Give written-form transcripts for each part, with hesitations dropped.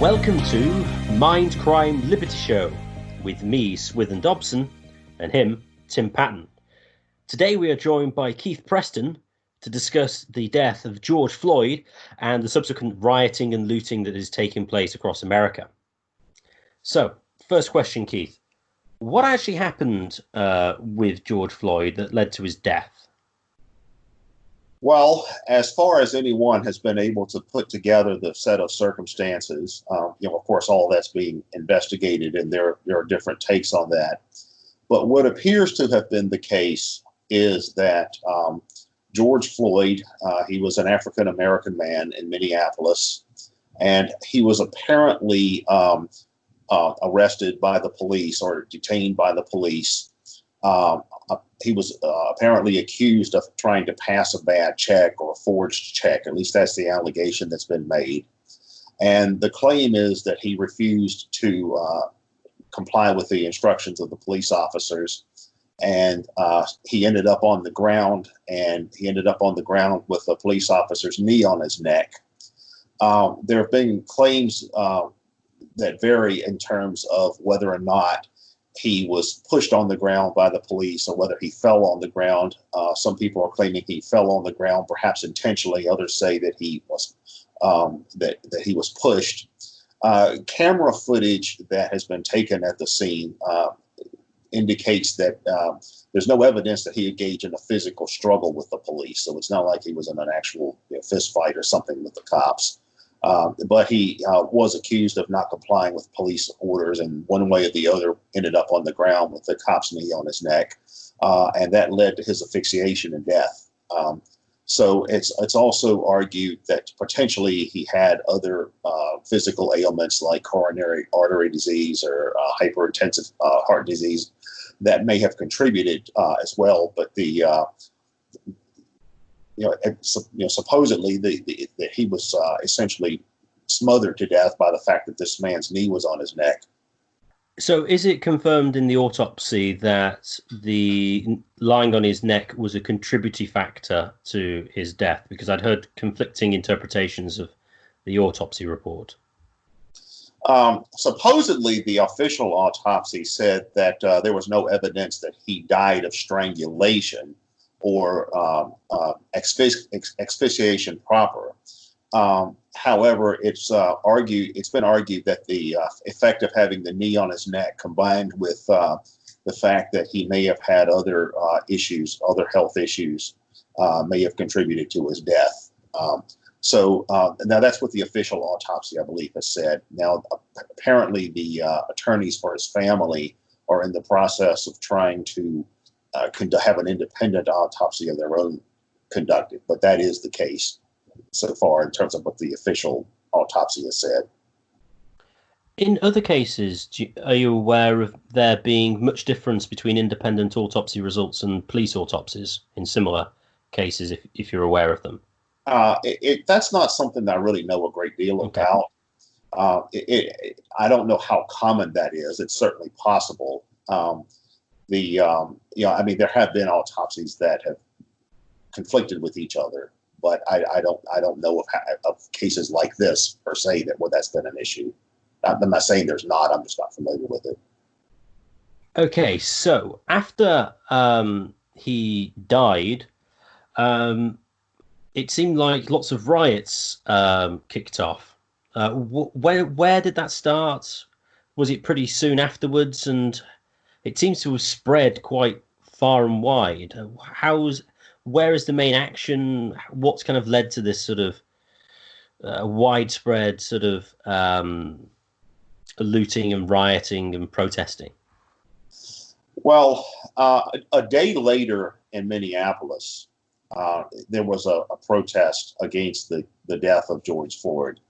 Welcome to Mind Crime Liberty Show with me, Swithin Dobson, and him, Tim Patton. Today we are joined by Keith Preston to discuss the death of George Floyd and the subsequent rioting and looting that is taking place across America. So, first question, Keith. What actually happened with George Floyd that led to his death? Well, as far as anyone has been able to put together the set of circumstances, of course, all that's being investigated, and there are different takes on that. But what appears to have been the case is that George Floyd, he was an African-American man in Minneapolis, and he was apparently arrested by the police or detained by the police. He was apparently accused of trying to pass a bad check or a forged check. At least that's the allegation that's been made. And the claim is that he refused to comply with the instructions of the police officers. And he ended up on the ground, with a police officer's knee on his neck. There have been claims that vary in terms of whether or not he was pushed on the ground by the police or whether he fell on the ground. Some people are claiming he fell on the ground, perhaps intentionally. Others say that he was that he was pushed. Camera footage that has been taken at the scene indicates that there's no evidence that he engaged in a physical struggle with the police. So it's not like he was in an actual fist fight or something with the cops. But he was accused of not complying with police orders, and one way or the other ended up on the ground with the cop's knee on his neck, and that led to his asphyxiation and death. So it's also argued that potentially he had other physical ailments like coronary artery disease or hypertensive heart disease that may have contributed as well. But supposedly that he was essentially smothered to death by the fact that this man's knee was on his neck. So is it confirmed in the autopsy that the lying on his neck was a contributory factor to his death? Because I'd heard conflicting interpretations of the autopsy report. Supposedly, the official autopsy said that there was no evidence that he died of strangulation or asphyxiation proper. However, it's been argued that the effect of having the knee on his neck, combined with the fact that he may have had other issues, other health issues, may have contributed to his death. So now that's what the official autopsy, I believe, has said. Now, apparently, the attorneys for his family are in the process of trying to have an independent autopsy of their own conducted, but that is the case so far in terms of what the official autopsy has said. In other cases, are you aware of there being much difference between independent autopsy results and police autopsies in similar cases, if you're aware of them? That's not something that I really know a great deal about. I don't know how common that is. It's certainly possible. There have been autopsies that have conflicted with each other, but I don't know of cases like this per se where that's been an issue. I'm not saying there's not. I'm just not familiar with it. Okay, so after he died, it seemed like lots of riots kicked off. Where did that start? Was it pretty soon afterwards? And it seems to have spread quite far and wide. Where is the main action? What's kind of led to this sort of widespread sort of looting and rioting and protesting? Well, a day later in Minneapolis, there was a protest against the death of George Floyd.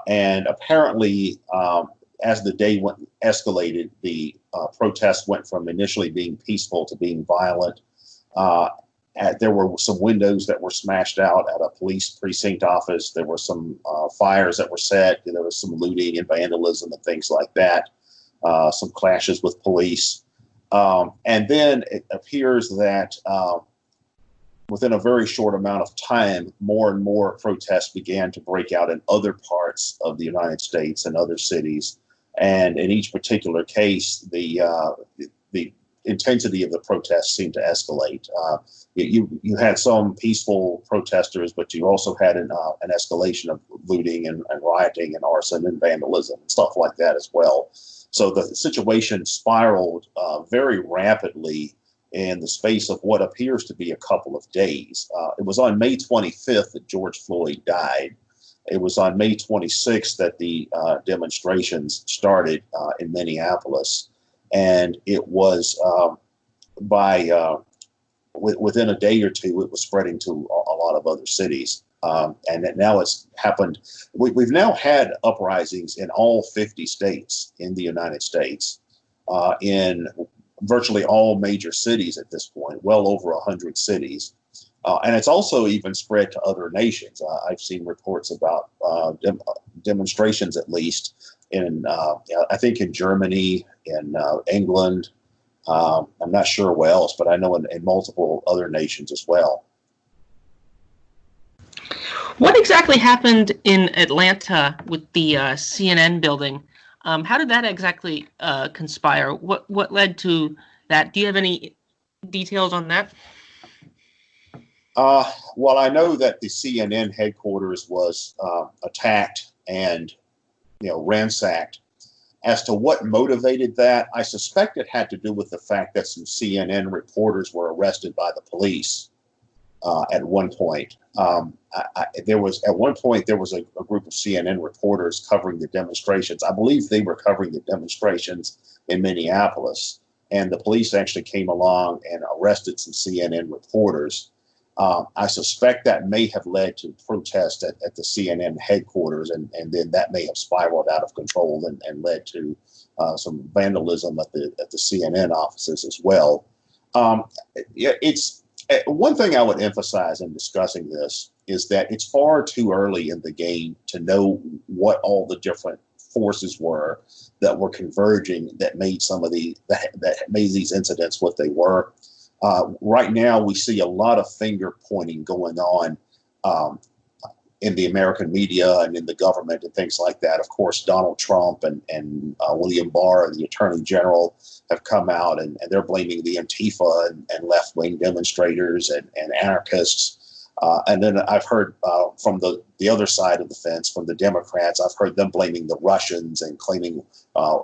And apparently, as the day escalated, the protest went from initially being peaceful to being violent. There were some windows that were smashed out at a police precinct office. There were some fires that were set. There was some looting and vandalism and things like that. Some clashes with police. And then it appears that within a very short amount of time, more and more protests began to break out in other parts of the United States and other cities. And in each particular case, the intensity of the protests seemed to escalate. You had some peaceful protesters, but you also had an escalation of looting and rioting and arson and vandalism and stuff like that as well. So the situation spiraled very rapidly in the space of what appears to be a couple of days. It was on May 25th that George Floyd died. It was on May 26th that the demonstrations started in Minneapolis. And it was within a day or two, it was spreading to a lot of other cities. And now it's happened. We've now had uprisings in all 50 states in the United States, in virtually all major cities at this point, well over 100 cities. And it's also even spread to other nations. I've seen reports about demonstrations, at least, in I think in Germany, in England. I'm not sure where else, but I know in multiple other nations as well. What exactly happened in Atlanta with the CNN building? How did that exactly conspire? What led to that? Do you have any details on that? Well, I know that the CNN headquarters was attacked and ransacked. As to what motivated that, I suspect it had to do with the fact that some CNN reporters were arrested by the police at one point. There was a group of CNN reporters covering the demonstrations. I believe they were covering the demonstrations in Minneapolis, and the police actually came along and arrested some CNN reporters. I suspect that may have led to protests at the CNN headquarters, and then that may have spiraled out of control and led to some vandalism at the CNN offices as well. It's one thing I would emphasize in discussing this is that it's far too early in the game to know what all the different forces were that were converging that made that made these incidents what they were. Right now, we see a lot of finger pointing going on in the American media and in the government and things like that. Of course, Donald Trump and William Barr, the Attorney General, have come out and they're blaming the Antifa and left-wing demonstrators and anarchists. And then I've heard from the other side of the fence, from the Democrats, I've heard them blaming the Russians and claiming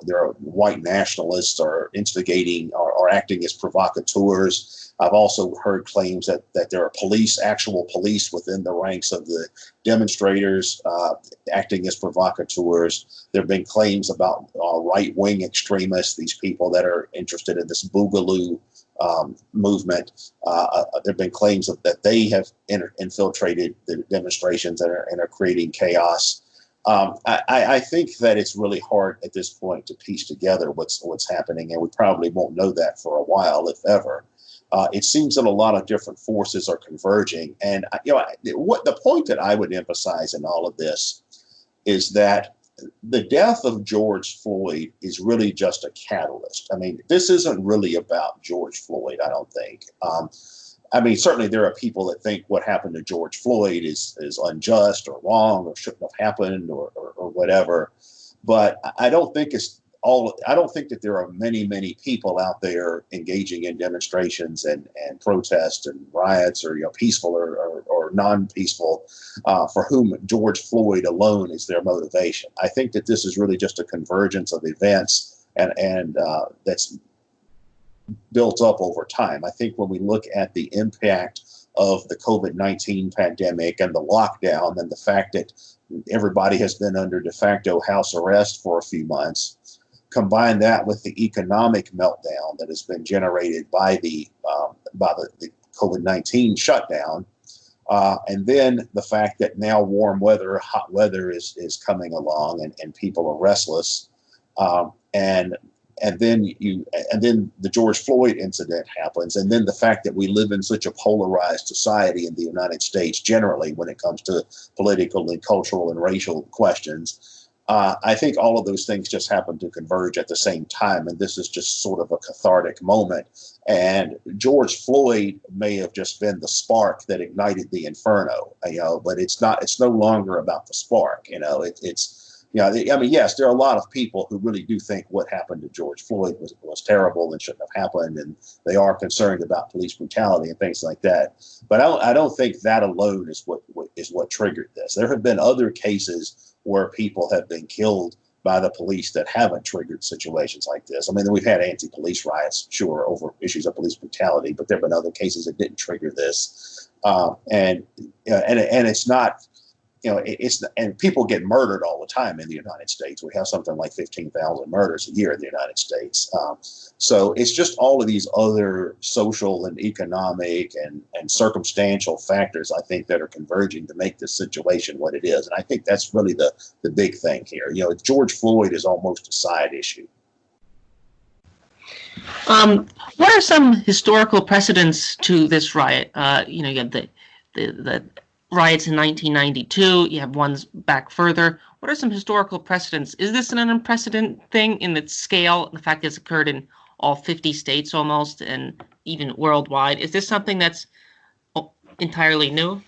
they're white nationalists or instigating or acting as provocateurs. I've also heard claims that there are actual police within the ranks of the demonstrators acting as provocateurs. There have been claims about right-wing extremists, these people that are interested in this Boogaloo movement. There have been claims that they have infiltrated the demonstrations and are creating chaos. I think that it's really hard at this point to piece together what's happening, and we probably won't know that for a while, if ever. It seems that a lot of different forces are converging, and what the point that I would emphasize in all of this is that the death of George Floyd is really just a catalyst. I mean, this isn't really about George Floyd, I don't think. I mean, certainly there are people that think what happened to George Floyd is unjust or wrong or shouldn't have happened or whatever. But I don't think that there are many people out there engaging in demonstrations and protests and riots or peaceful or non-peaceful for whom George Floyd alone is their motivation. I think that this is really just a convergence of events and that's built up over time. I think when we look at the impact of the COVID-19 pandemic and the lockdown and the fact that everybody has been under de facto house arrest for a few months, combine that with the economic meltdown that has been generated by the COVID-19 shutdown, and then the fact that now warm weather, hot weather is coming along and people are restless, and then the George Floyd incident happens, and then the fact that we live in such a polarized society in the United States generally when it comes to political and cultural and racial questions. I think all of those things just happen to converge at the same time, and this is just sort of a cathartic moment. And George Floyd may have just been the spark that ignited the inferno, but it's not. It's no longer about the spark. I mean, yes, there are a lot of people who really do think what happened to George Floyd was terrible and shouldn't have happened, and they are concerned about police brutality and things like that. But I don't think that alone is what triggered this. There have been other cases where people have been killed by the police that haven't triggered situations like this. I mean, we've had anti-police riots, sure, over issues of police brutality, but there have been other cases that didn't trigger this. And it's not. And people get murdered all the time in the United States. We have something like 15,000 murders a year in the United States. So it's just all of these other social and economic and circumstantial factors, I think, that are converging to make this situation what it is. And I think that's really the big thing here. George Floyd is almost a side issue. What are some historical precedents to this riot? You have the riots in 1992. You have ones back further. What are some historical precedents? Is this an unprecedented thing in its scale? The fact that it's occurred in all 50 states almost, and even worldwide. Is this something that's entirely new?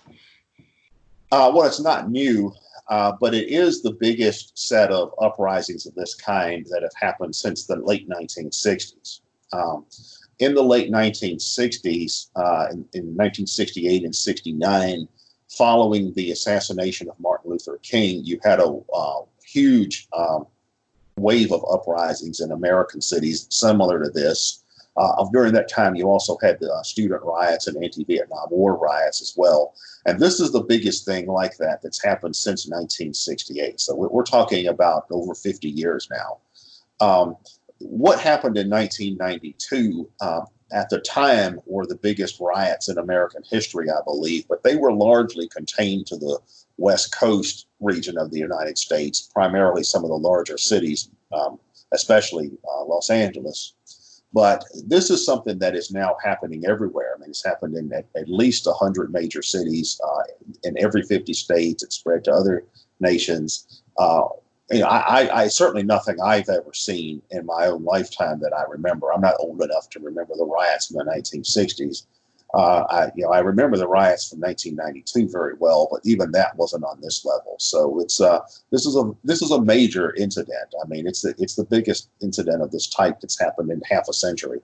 Well, it's not new, but it is the biggest set of uprisings of this kind that have happened since the late 1960s. In the late 1960s, in 1968 and 69, following the assassination of Martin Luther King, you had a huge wave of uprisings in American cities similar to this. During that time, you also had the student riots and anti-Vietnam War riots as well. And this is the biggest thing like that that's happened since 1968. So we're talking about over 50 years now. What happened in 1992 at the time were the biggest riots in American history, I believe, but they were largely contained to the West Coast region of the United States, primarily some of the larger cities, especially Los Angeles. But this is something that is now happening everywhere. I mean, it's happened in at least 100 major cities in every 50 states. It's spread to other nations. I certainly nothing I've ever seen in my own lifetime that I remember. I'm not old enough to remember the riots in the 1960s. I remember the riots from 1992 very well, but even that wasn't on this level. So this is a major incident. I mean, it's the biggest incident of this type that's happened in half a century.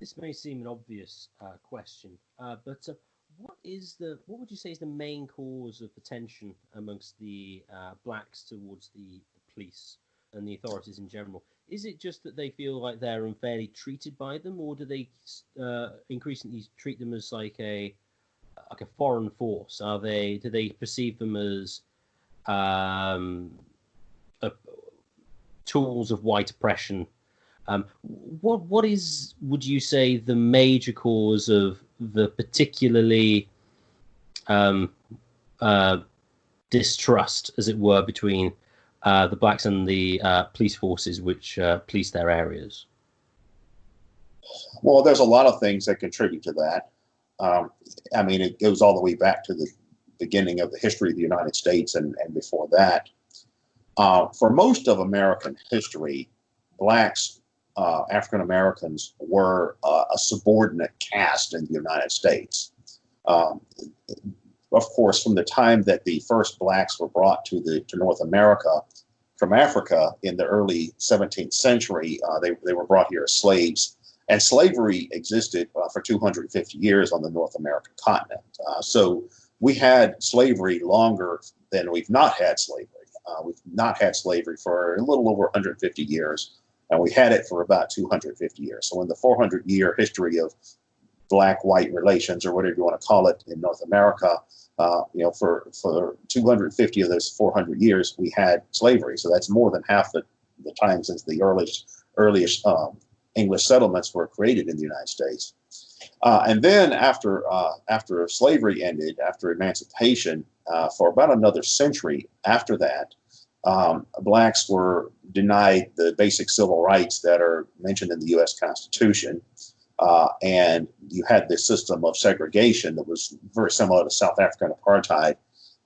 This may seem an obvious question, but what would you say is the main cause of the tension amongst the blacks towards the police and the authorities in general? Is it just that they feel like they're unfairly treated by them, or do they increasingly treat them as like a foreign force? Do they perceive them as tools of white oppression? What is, would you say, the major cause of the particularly distrust, as it were, between the blacks and the police forces which police their areas? Well, there's a lot of things that contribute to that. I mean, it goes all the way back to the beginning of the history of the United States and before that. For most of American history, blacks, African Americans, were a subordinate caste in the United States. Of course, from the time that the first blacks were brought to North America from Africa in the early 17th century, they were brought here as slaves. And slavery existed for 250 years on the North American continent. So we had slavery longer than we've not had slavery. We've not had slavery for a little over 150 years, and we had it for about 250 years. So in the 400-year history of black-white relations, or whatever you want to call it, in North America, for 250 of those 400 years, we had slavery. So that's more than half the time since the earliest English settlements were created in the United States. And then after slavery ended, after emancipation, for about another century after that, blacks were denied the basic civil rights that are mentioned in the U.S. Constitution. And you had this system of segregation that was very similar to South African apartheid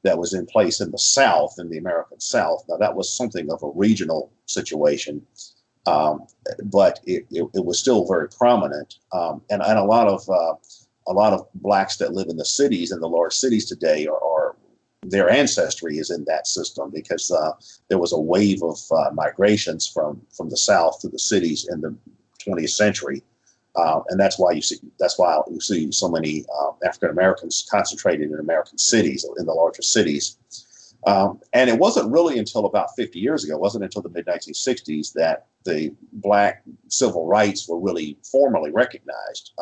that was in place in the South, in the American South. Now that was something of a regional situation, but it was still very prominent, and a lot of blacks that live in the cities, in the large cities today, are their ancestry is in that system, because there was a wave of migrations from the South to the cities in the 20th century, and that's why you see so many African Americans concentrated in American cities, in the larger cities. And it wasn't really until about 50 years ago, it wasn't until the mid 1960s, that the black civil rights were really formally recognized,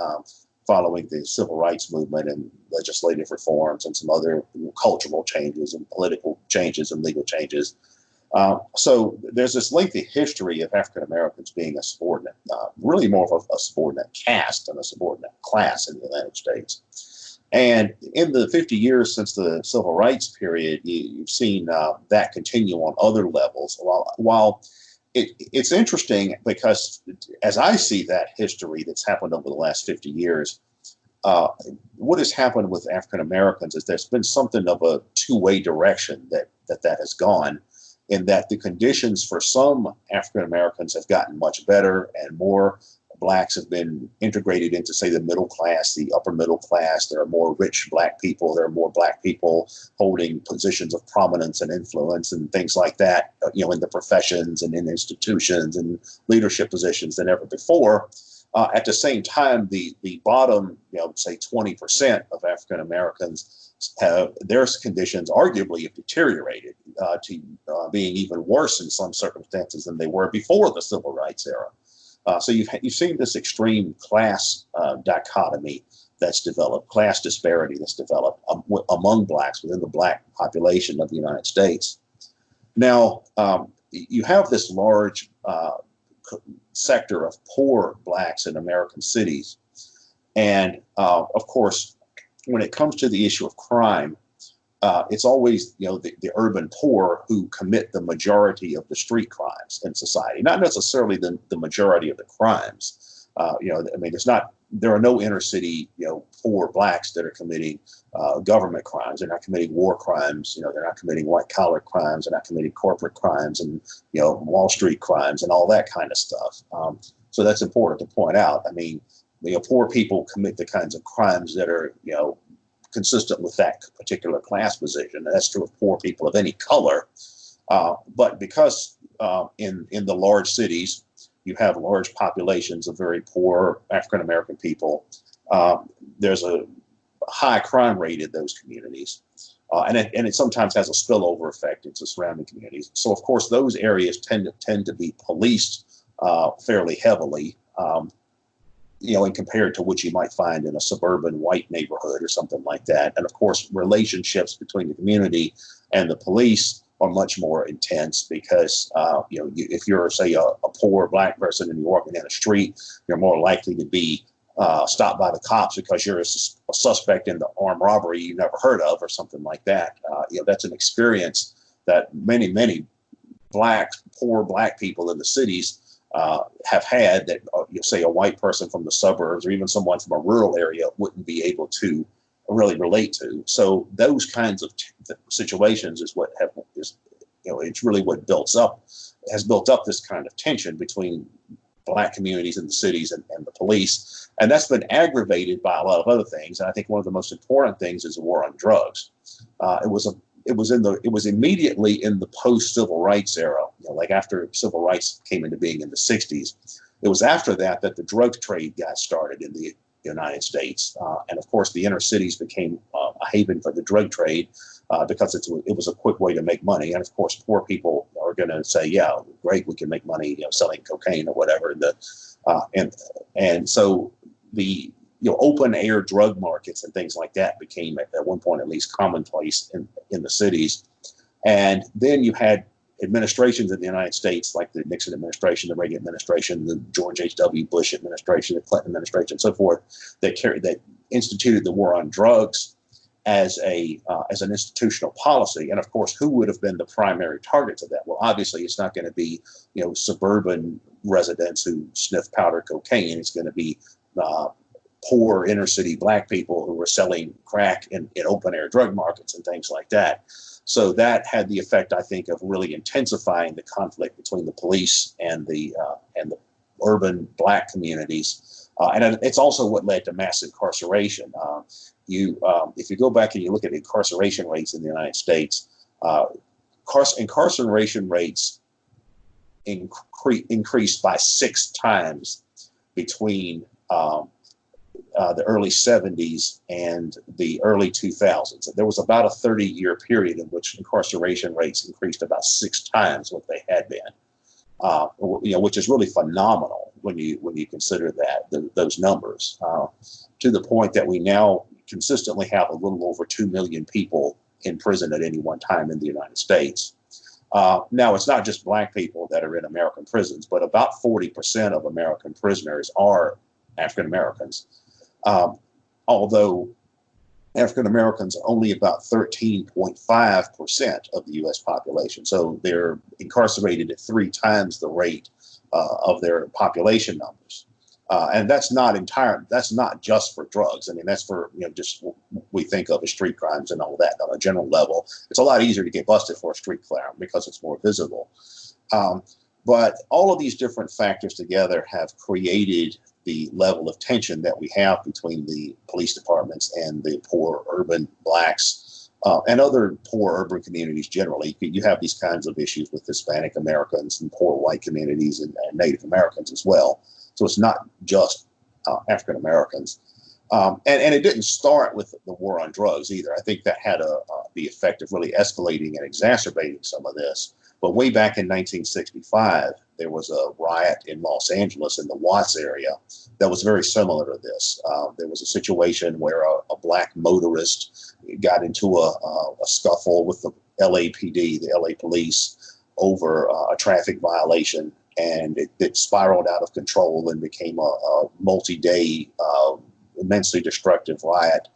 following the civil rights movement and legislative reforms and some other cultural changes and political changes and legal changes. So there's this lengthy history of African Americans being a subordinate, really more of a subordinate caste than a subordinate class in the United States. And in the 50 years since the civil rights period, you've seen that continue on other levels. While it's interesting, because as I see that history that's happened over the last 50 years, what has happened with African Americans is there's been something of a two-way direction that has gone, in that the conditions for some African Americans have gotten much better, and more blacks have been integrated into, say, the middle class, the upper middle class. There are more rich black people. There are more black people holding positions of prominence and influence and things like that, in the professions and in institutions and leadership positions than ever before. At the same time, the bottom, say 20% of African Americans have their conditions arguably have deteriorated to being even worse in some circumstances than they were before the civil rights era. So you've seen this extreme class dichotomy that's developed, class disparity that's developed among blacks within the black population of the United States. Now, you have this large sector of poor blacks in American cities. And of course, when it comes to the issue of crime, it's always, the urban poor who commit the majority of the street crimes in society, not necessarily the majority of the crimes. There are no inner city, poor blacks that are committing government crimes. They're not committing war crimes. They're not committing white collar crimes. They're not committing corporate crimes and, Wall Street crimes and all that kind of stuff. So that's important to point out. Poor people commit the kinds of crimes that are, consistent with that particular class position. And that's true of poor people of any color. But because in the large cities, you have large populations of very poor African-American people, there's a high crime rate in those communities. And it sometimes has a spillover effect into surrounding communities. So, of course, those areas tend to be policed fairly heavily, and compared to what you might find in a suburban white neighborhood or something like that. And of course, relationships between the community and the police are much more intense, because, if you're, say, a poor black person and you're walking down the street, you're more likely to be stopped by the cops because you're a suspect in the armed robbery you never heard of or something like that. That's an experience that many poor black people in the cities have had, that say a white person from the suburbs or even someone from a rural area wouldn't be able to really relate to. So those kinds of situations is it's really what has built up this kind of tension between black communities in the cities and the police. And that's been aggravated by a lot of other things. And I think one of the most important things is the war on drugs. It was immediately in the post-civil rights era, like after civil rights came into being in the 60s. It was after that the drug trade got started in the United States. And of course, the inner cities became a haven for the drug trade because it was a quick way to make money. And of course, poor people are going to say, yeah, great, we can make money, selling cocaine or whatever. And so the open air drug markets and things like that became at one point at least commonplace in the cities. And then you had administrations in the United States, like the Nixon administration, the Reagan administration, the George H.W. Bush administration, the Clinton administration, and so forth, that instituted the war on drugs as an institutional policy. And of course, who would have been the primary targets of that? Well, obviously, it's not going to be suburban residents who sniff powder cocaine. It's going to be poor inner city black people who were selling crack in open air drug markets and things like that. So that had the effect, I think, of really intensifying the conflict between the police and the urban black communities. And it's also what led to mass incarceration. If you go back and you look at incarceration rates in the United States, incarceration rates increased by 6 times between the early 70s and the early 2000s. There was about a 30-year period in which incarceration rates increased about 6 times what they had been, which is really phenomenal when you consider those numbers, to the point that we now consistently have a little over 2 million people in prison at any one time in the United States. Now, it's not just black people that are in American prisons, but about 40% of American prisoners are African Americans. Although African Americans are only about 13.5% of the U.S. population, so they're incarcerated at 3 times the rate of their population numbers. And that's not just for drugs. I mean, that's for, just what we think of as street crimes and all that on a general level. It's a lot easier to get busted for a street crime because it's more visible. But all of these different factors together have created the level of tension that we have between the police departments and the poor urban blacks and other poor urban communities generally. You have these kinds of issues with Hispanic Americans and poor white communities and Native Americans as well. So it's not just African Americans. And it didn't start with the war on drugs either. I think that had the effect of really escalating and exacerbating some of this. But way back in 1965, there was a riot in Los Angeles in the Watts area that was very similar to this. There was a situation where a black motorist got into a scuffle with the LAPD, the LA police, over a traffic violation. And it spiraled out of control and became a multi-day, immensely destructive riot,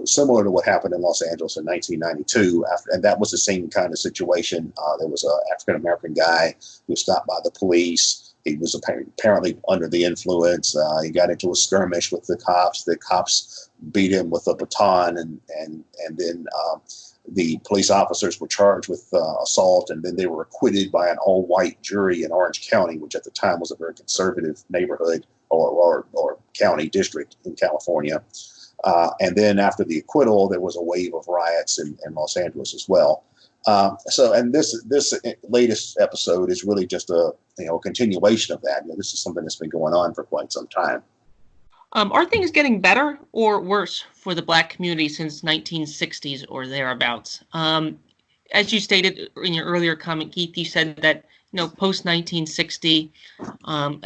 similar to what happened in Los Angeles in 1992. And that was the same kind of situation. There was an African-American guy who was stopped by the police. He was apparently under the influence. He got into a skirmish with the cops. The cops beat him with a baton, and then the police officers were charged with assault, and then they were acquitted by an all-white jury in Orange County, which at the time was a very conservative neighborhood or county district in California. And then after the acquittal, there was a wave of riots in Los Angeles as well. And this latest episode is really just a continuation of that. This is something that's been going on for quite some time. Are things getting better or worse for the black community since 1960s or thereabouts? As you stated in your earlier comment, Keith, you said that post 1960,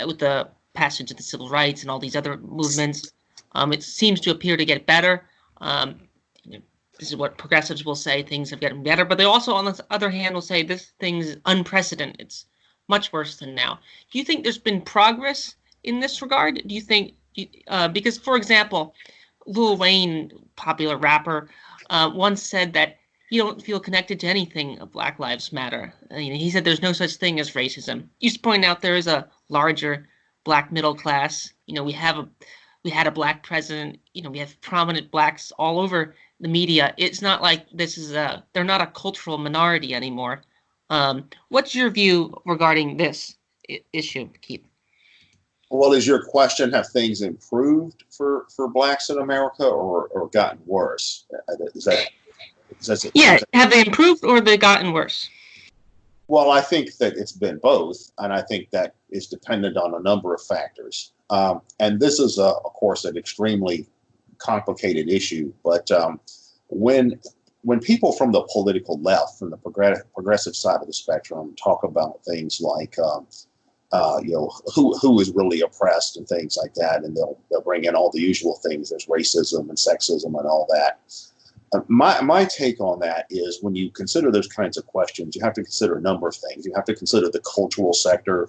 with the passage of the civil rights and all these other movements, it seems to appear to get better. This is what progressives will say: things have gotten better. But they also, on the other hand, will say this thing is unprecedented. It's much worse than now. Do you think there's been progress in this regard? Do you think? Because, for example, Lil Wayne, popular rapper, once said that he don't feel connected to anything of Black Lives Matter. He said there's no such thing as racism. He used to point out there is a larger black middle class. We had a black president. We have prominent blacks all over the media. It's not like this is they're not a cultural minority anymore. What's your view regarding this issue, Keith? Well, is your question, have things improved for blacks in America or gotten worse? Have they improved or they gotten worse? Well, I think that it's been both, and I think that is dependent on a number of factors. And this is, of course, an extremely complicated issue. But when people from the political left, from the progressive side of the spectrum, talk about things like who is really oppressed and things like that, and they'll bring in all the usual things. There's racism and sexism and all that. My take on that is, when you consider those kinds of questions, you have to consider a number of things. You have to consider the cultural sector.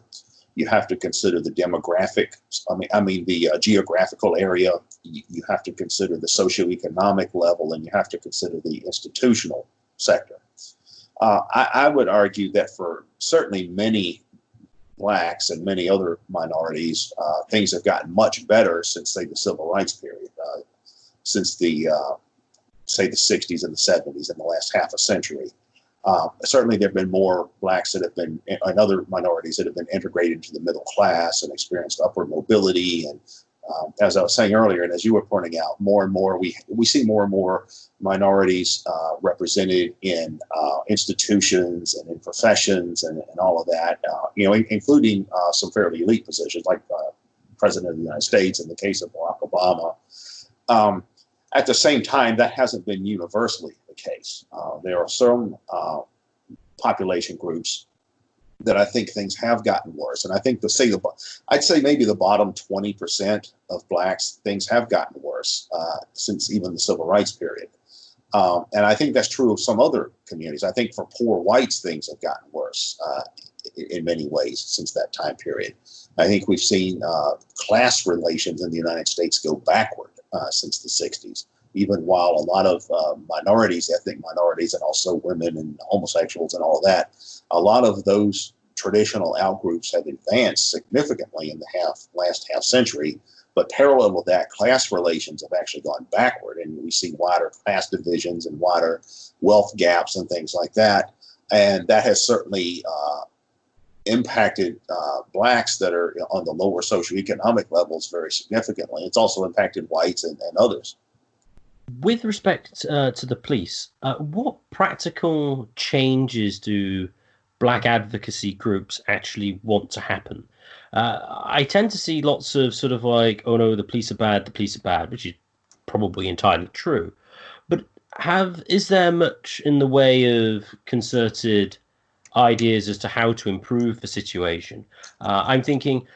You have to consider the demographic. The geographical area. You have to consider the socioeconomic level, and you have to consider the institutional sector. I would argue that for certainly many blacks and many other minorities, things have gotten much better since, say, the civil rights period, since the say the 60s and the 70s, in the last half a century. Certainly, there have been more blacks that have been, and other minorities that have been integrated into the middle class and experienced upward mobility. And as I was saying earlier, and as you were pointing out, more and more we see more and more minorities represented in institutions and in professions and all of that. Including some fairly elite positions like President of the United States in the case of Barack Obama. At the same time, that hasn't been universally the case. There are some population groups that I think things have gotten worse. And I think I'd say maybe the bottom 20% of blacks, things have gotten worse since even the civil rights period. And I think that's true of some other communities. I think for poor whites, things have gotten worse in many ways since that time period. I think we've seen class relations in the United States go backward since the 60s, even while a lot of minorities, ethnic minorities, and also women and homosexuals and all of that, a lot of those traditional outgroups have advanced significantly in the last half century. But parallel with that, class relations have actually gone backward, and we see wider class divisions and wider wealth gaps and things like that. And that has certainly impacted blacks that are on the lower socioeconomic levels very significantly. It's also impacted whites and others. With respect to the police, what practical changes do black advocacy groups actually want to happen? I tend to see lots of sort of like, oh no, the police are bad, which is probably entirely true. But is there much in the way of concerted ideas as to how to improve the situation? I'm thinking,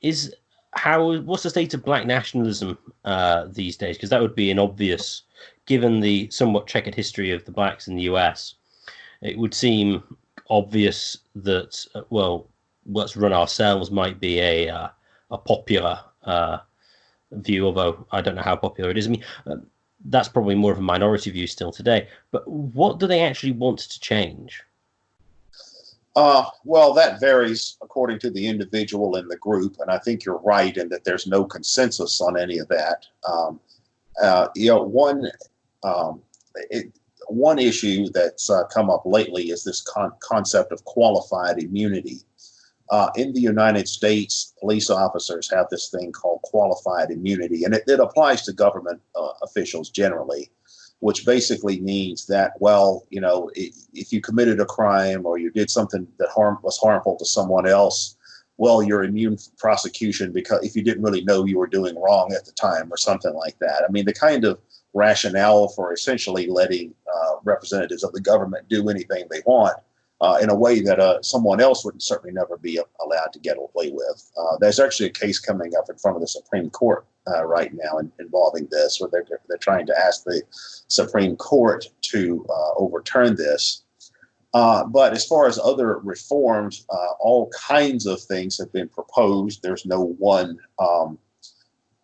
what's the state of black nationalism these days? Because that would be an obvious, given the somewhat checkered history of the blacks in the US, it would seem obvious that, well, let's run ourselves might be a popular view, although I don't know how popular it is. I mean, that's probably more of a minority view still today. But what do they actually want to change? Well, that varies according to the individual and the group, and I think you're right in that there's no consensus on any of that. One issue that's come up lately is this concept of qualified immunity. In the United States, police officers have this thing called qualified immunity, and it applies to government officials generally, which basically means that, well, if you committed a crime or you did something that was harmful to someone else, well, you're immune from prosecution because if you didn't really know you were doing wrong at the time or something like that. I mean, the kind of rationale for essentially letting representatives of the government do anything they want in a way that someone else would certainly never be allowed to get away with. There's actually a case coming up in front of the Supreme Court right now involving this, where they're trying to ask the Supreme Court to overturn this. But as far as other reforms, all kinds of things have been proposed. There's no one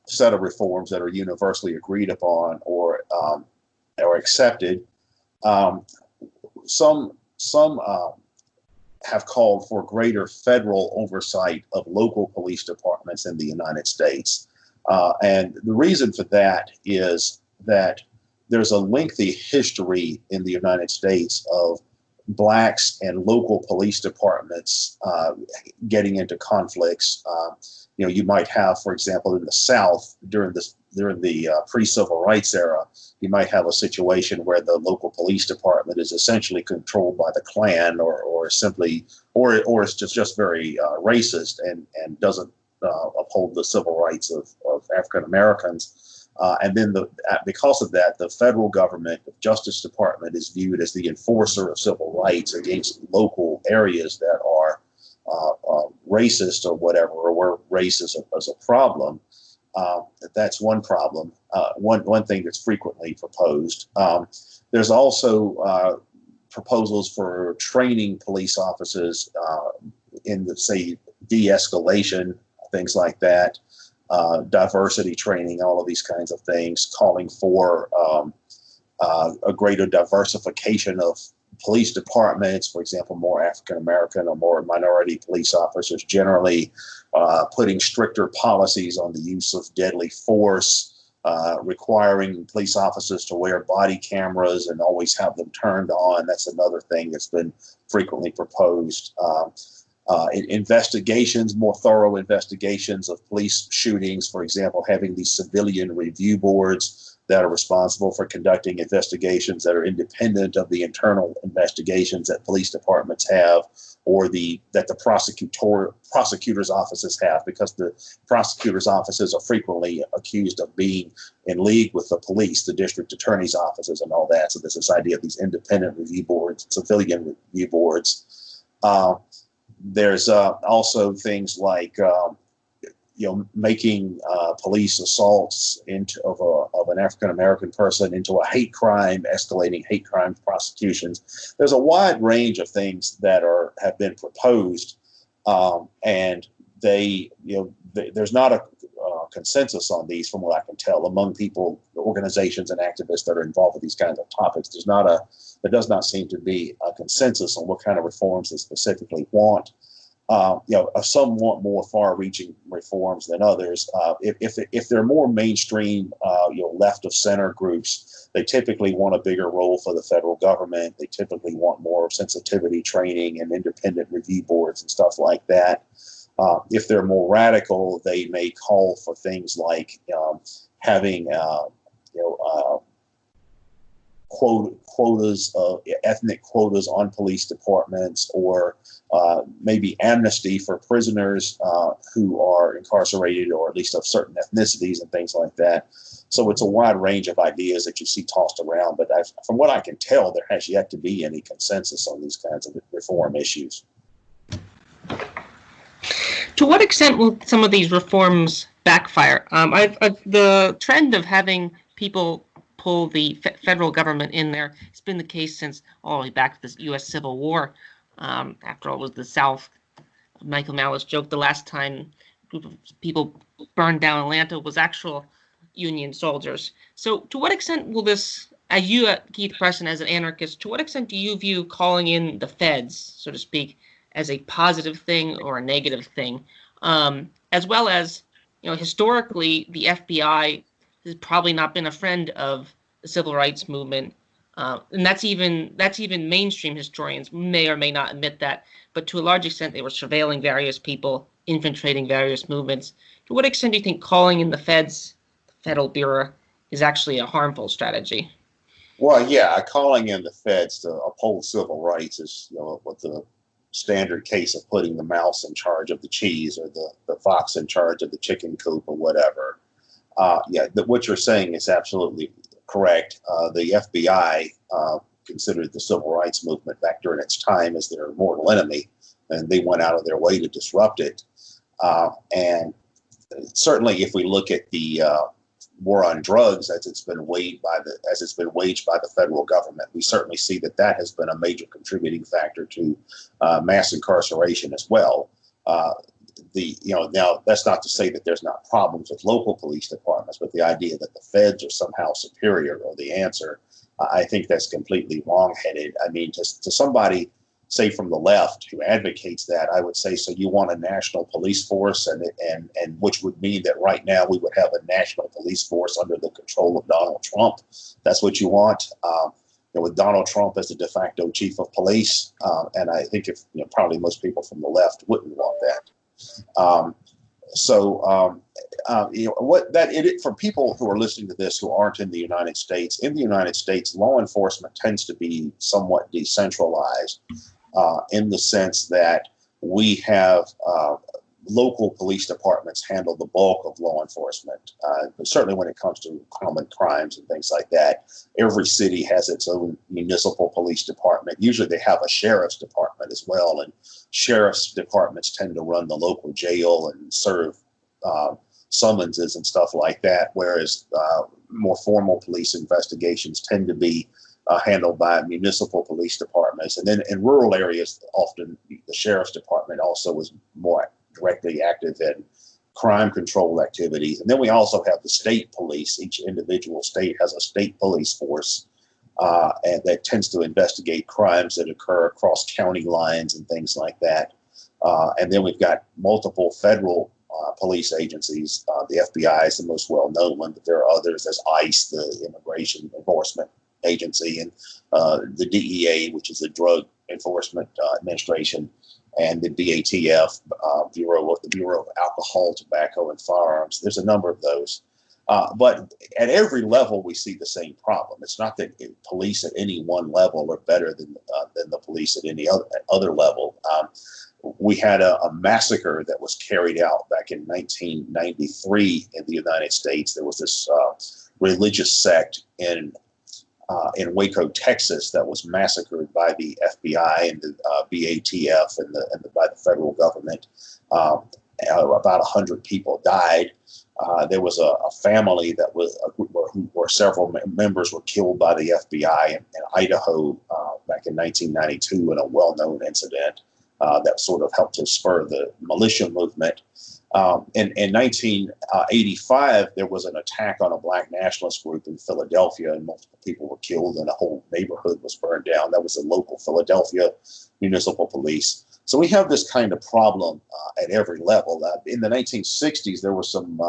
set of reforms that are universally agreed upon or accepted. Some have called for greater federal oversight of local police departments in the United States. And the reason for that is that there's a lengthy history in the United States of blacks and local police departments getting into conflicts. You might have, for example, in the South during the pre-civil rights era, you might have a situation where the local police department is essentially controlled by the Klan, or is just very racist and doesn't uphold the civil rights of African Americans. And then because of that, the federal government, the Justice Department, is viewed as the enforcer of civil rights against local areas that are racist or whatever, or where race is a problem. That's one problem. One thing that's frequently proposed. There's also proposals for training police officers in the, say, de-escalation, things like that, diversity training, all of these kinds of things, calling for a greater diversification of police departments, for example, more African American or more minority police officers, generally putting stricter policies on the use of deadly force, requiring police officers to wear body cameras and always have them turned on. That's another thing that's been frequently proposed. Investigations, more thorough investigations of police shootings, for example, having these civilian review boards that are responsible for conducting investigations that are independent of the internal investigations that police departments have, or that the prosecutors' offices have, because the prosecutors' offices are frequently accused of being in league with the police, the district attorney's offices, and all that. So there's this idea of these independent review boards, civilian review boards. There's also things like making police assaults of an African American person into a hate crime, escalating hate crime prosecutions. There's a wide range of things that have been proposed, and there's not a consensus on these, from what I can tell, among people, organizations, and activists that are involved with these kinds of topics. There does not seem to be a consensus on what kind of reforms they specifically want. Some want more far-reaching reforms than others. If they're more mainstream, left of center groups, they typically want a bigger role for the federal government. They typically want more sensitivity training and independent review boards and stuff like that. If they're more radical, they may call for things like having quotas of ethnic quotas on police departments, or maybe amnesty for prisoners who are incarcerated, or at least of certain ethnicities and things like that. So it's a wide range of ideas that you see tossed around, but from what I can tell, there has yet to be any consensus on these kinds of reform issues. To what extent will some of these reforms backfire? The trend of having people pull the federal government in there, it's been the case since all the way back to the U.S. Civil War. After all, it was the South. Michael Malice joked the last time a group of people burned down Atlanta was actual Union soldiers. So to what extent will this, as you, Keith Preston, as an anarchist, to what extent do you view calling in the feds, so to speak, as a positive thing or a negative thing? As well as, historically, the FBI has probably not been a friend of the civil rights movement. And that's even mainstream historians may or may not admit that. But to a large extent, they were surveilling various people, infiltrating various movements. To what extent do you think calling in the feds, the Federal Bureau, is actually a harmful strategy? Well, yeah, calling in the feds to uphold civil rights is, what the standard case of putting the mouse in charge of the cheese, or the fox in charge of the chicken coop, or whatever. What you're saying is absolutely correct. The FBI considered the civil rights movement back during its time as their mortal enemy, and they went out of their way to disrupt it. And certainly, if we look at the war on drugs as it's been waged by the federal government, we certainly see that has been a major contributing factor to mass incarceration as well. Now that's not to say that there's not problems with local police departments, but the idea that the feds are somehow superior or the answer, I think that's completely wrongheaded. I mean, to somebody, say, from the left who advocates that, I would say, so you want a national police force, and which would mean that right now we would have a national police force under the control of Donald Trump. That's what you want. With Donald Trump as the de facto chief of police, and I think probably most people from the left wouldn't want that. For people who are listening to this who aren't in the United States, law enforcement tends to be somewhat decentralized in the sense that we have local police departments handle the bulk of law enforcement. But certainly when it comes to common crimes and things like that, every city has its own municipal police department. Usually they have a sheriff's department as well, and sheriff's departments tend to run the local jail and serve summonses and stuff like that, whereas more formal police investigations tend to be handled by municipal police departments. And then in rural areas, often the sheriff's department also is more directly active in crime control activities. And then we also have the state police. Each individual state has a state police force. and that tends to investigate crimes that occur across county lines and things like that. And then we've got multiple federal police agencies. The FBI is the most well-known one, but there are others. There's ICE, the Immigration Enforcement Agency, and the DEA, which is the Drug Enforcement Administration, and the BATF, Bureau of Alcohol, Tobacco, and Firearms. There's a number of those. But at every level, we see the same problem. It's not that police at any one level are better than the police at any other level. We had a massacre that was carried out back in 1993 in the United States. There was this religious sect in Waco, Texas, that was massacred by the FBI and the BATF and by the federal government. About 100 people died. There was a family that was where several members were killed by the FBI in Idaho back in 1992 in a well-known incident that sort of helped to spur the militia movement. In 1985, there was an attack on a black nationalist group in Philadelphia, and multiple people were killed, and a whole neighborhood was burned down. That was the local Philadelphia Municipal Police. So we have this kind of problem at every level. In the 1960s, there were some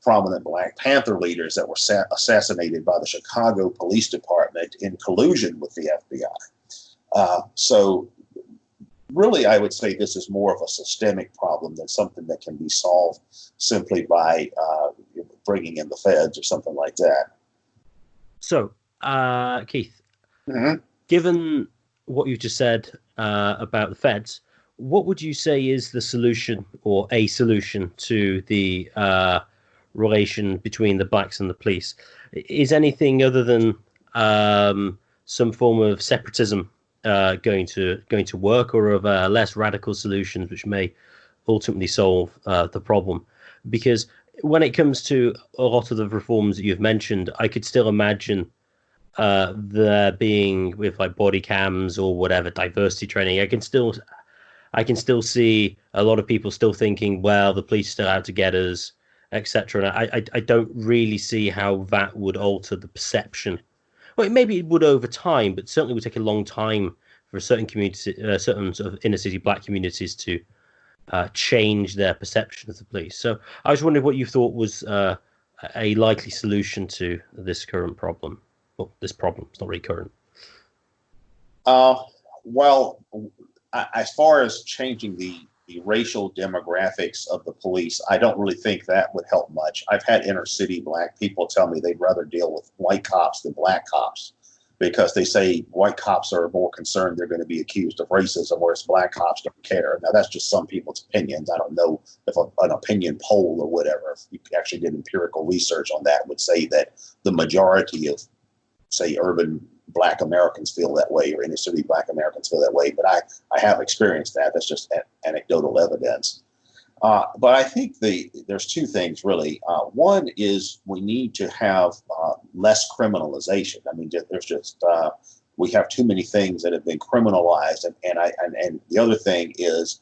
prominent Black Panther leaders that were assassinated by the Chicago Police Department in collusion with the FBI. So really, I would say this is more of a systemic problem than something that can be solved simply by bringing in the feds or something like that. So, Keith, given what you just said about the feds, what would you say is the solution or a solution to the relation between the blacks and the police? Is anything other than some form of separatism going to work, or of less radical solutions which may ultimately solve the problem? Because when it comes to a lot of the reforms that you've mentioned, I could still imagine there being, with like body cams or whatever, diversity training. I can still see a lot of people still thinking, well, the police are still out to get us, etc. And I don't really see how that would alter the perception. Well, maybe it would over time, but certainly would take a long time for certain communities, certain sort of inner city black communities to change their perception of the police. So I was wondering what you thought was a likely solution to this current problem. Well, this problem, it's not really current. Well, as far as changing the racial demographics of the police, I don't really think that would help much. I've had inner city black people tell me they'd rather deal with white cops than black cops, because they say white cops are more concerned they're going to be accused of racism, whereas black cops don't care. Now, that's just some people's opinions. I don't know if an opinion poll or whatever, if you actually did empirical research on that, would say that the majority of, say, urban black Americans feel that way, or inner city black Americans feel that way. But I have experienced that. That's just anecdotal evidence. But I think there's two things, really. One is we need to have less criminalization. I mean, there's just we have too many things that have been criminalized, and the other thing is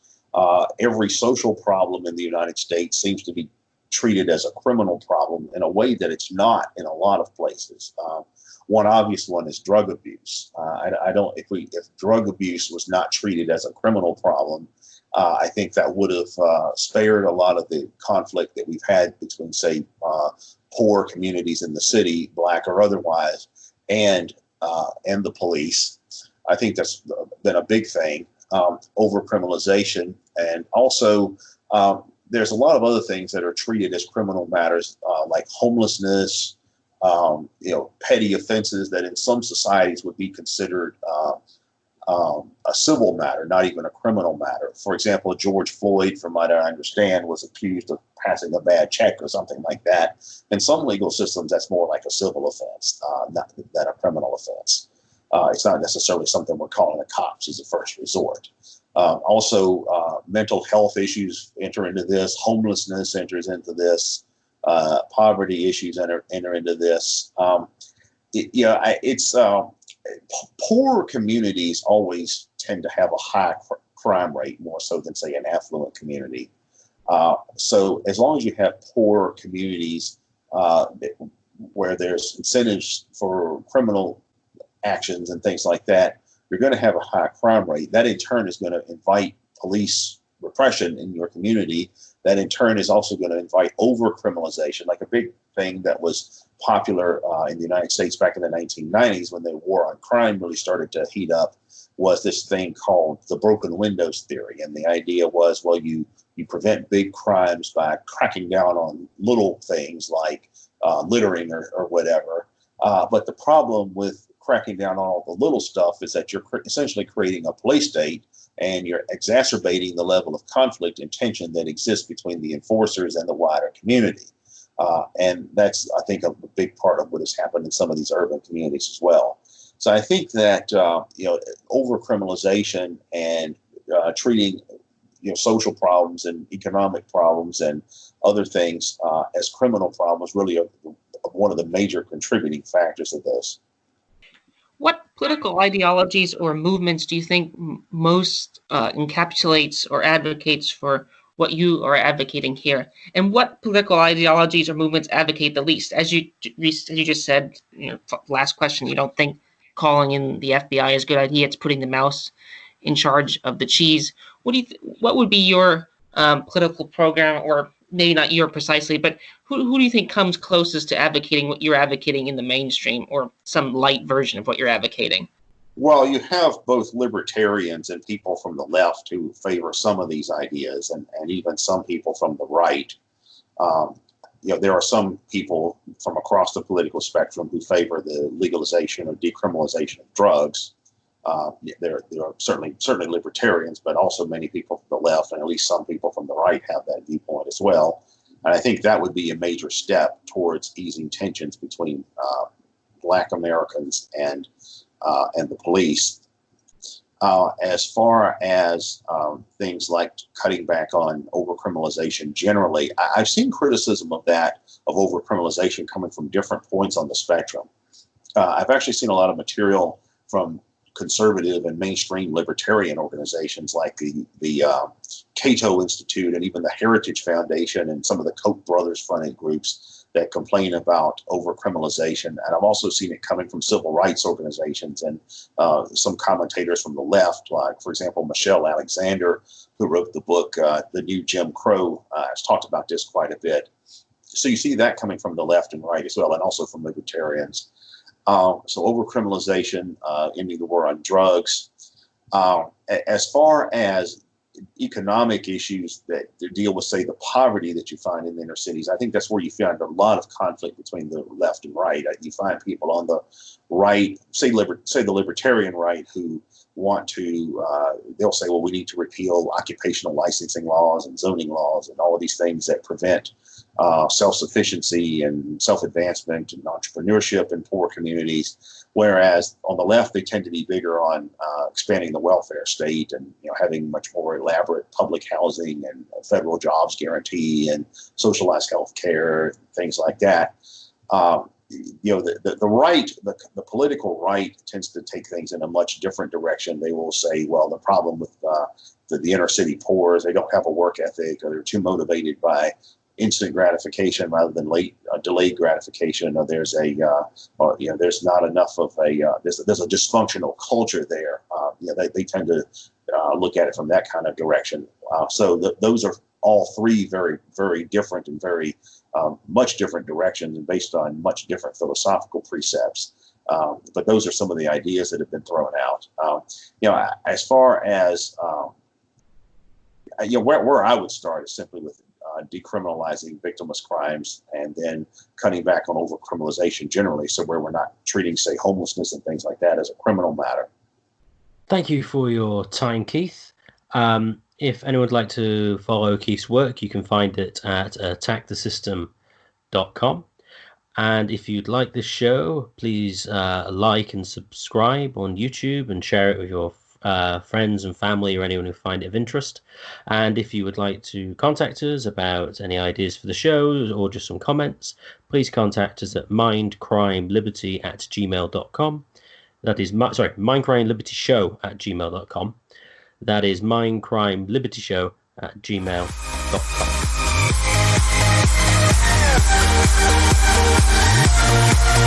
every social problem in the United States seems to be treated as a criminal problem in a way that it's not in a lot of places. One obvious one is drug abuse. If drug abuse was not treated as a criminal problem, I think that would have spared a lot of the conflict that we've had between, say, poor communities in the city, black or otherwise, and the police. I think that's been a big thing. Over criminalization, and also there's a lot of other things that are treated as criminal matters, like homelessness. Petty offenses that in some societies would be considered a civil matter, not even a criminal matter. For example, George Floyd, from what I understand, was accused of passing a bad check or something like that. In some legal systems, that's more like a civil offense, not than a criminal offense. It's not necessarily something we're calling the cops as a first resort. Also, mental health issues enter into this. Homelessness enters into this. Poverty issues enter into this. Poor communities always tend to have a high crime rate, more so than, say, an affluent community. So as long as you have poor communities where there's incentives for criminal actions and things like that, you're going to have a high crime rate. That in turn is going to invite police repression in your community. That in turn is also going to invite over-criminalization. Like a big thing that was popular in the United States back in the 1990s when the war on crime really started to heat up was this thing called the broken windows theory. And the idea was, well, you prevent big crimes by cracking down on little things like littering or whatever. But the problem with cracking down on all the little stuff is that you're essentially creating a police state, and you're exacerbating the level of conflict and tension that exists between the enforcers and the wider community. And that's, I think, a big part of what has happened in some of these urban communities as well. So I think that, over-criminalization and treating social problems and economic problems and other things as criminal problems really are one of the major contributing factors of this. What political ideologies or movements do you think most encapsulates or advocates for what you are advocating here? And what political ideologies or movements advocate the least? As you just said, last question, you don't think calling in the FBI is a good idea. It's putting the mouse in charge of the cheese. What would be your political program, or maybe not your precisely, but who do you think comes closest to advocating what you're advocating in the mainstream, or some light version of what you're advocating? Well, you have both libertarians and people from the left who favor some of these ideas, and even some people from the right. There are some people from across the political spectrum who favor the legalization or decriminalization of drugs. There are certainly libertarians, but also many people from the left, and at least some people from the right have that viewpoint as well. And I think that would be a major step towards easing tensions between Black Americans and the police. As far as things like cutting back on overcriminalization generally, I've seen criticism of overcriminalization coming from different points on the spectrum. I've actually seen a lot of material from conservative and mainstream libertarian organizations like the Cato Institute and even the Heritage Foundation and some of the Koch brothers funded groups that complain about overcriminalization. And I've also seen it coming from civil rights organizations and some commentators from the left, like, for example, Michelle Alexander, who wrote the book, The New Jim Crow, has talked about this quite a bit. So you see that coming from the left and right as well, and also from libertarians. So overcriminalization, ending the war on drugs. As far as economic issues that deal with, say, the poverty that you find in the inner cities, I think that's where you find a lot of conflict between the left and right. You find people on the right, say the libertarian right, who want to, they'll say, well, we need to repeal occupational licensing laws and zoning laws and all of these things that prevent self-sufficiency and self-advancement and entrepreneurship in poor communities. Whereas on the left, they tend to be bigger on expanding the welfare state and having much more elaborate public housing and federal jobs guarantee and socialized health care, things like that. The right, the political right tends to take things in a much different direction. They will say, well, the problem with the inner city poor is they don't have a work ethic, or they're too motivated by instant gratification rather than delayed gratification, or there's there's not enough of there's a dysfunctional culture there. They tend to look at it from that kind of direction. So those are all three very, very different and very much different directions and based on much different philosophical precepts. But those are some of the ideas that have been thrown out. As far as where I would start is simply with decriminalizing victimless crimes and then cutting back on overcriminalization generally, so where we're not treating, say, homelessness and things like that as a criminal matter. Thank you for your time, Keith. If anyone would like to follow Keith's work, you can find it at attackthesystem.com. And if you'd like this show, please like and subscribe on YouTube and share it with your friends and family or anyone who find it of interest. And if you would like to contact us about any ideas for the show or just some comments, please contact us at mindcrimeliberty@gmail.com. That is mindcrimelibertyshow@gmail.com. That is mindcrimelibertyshow@gmail.com.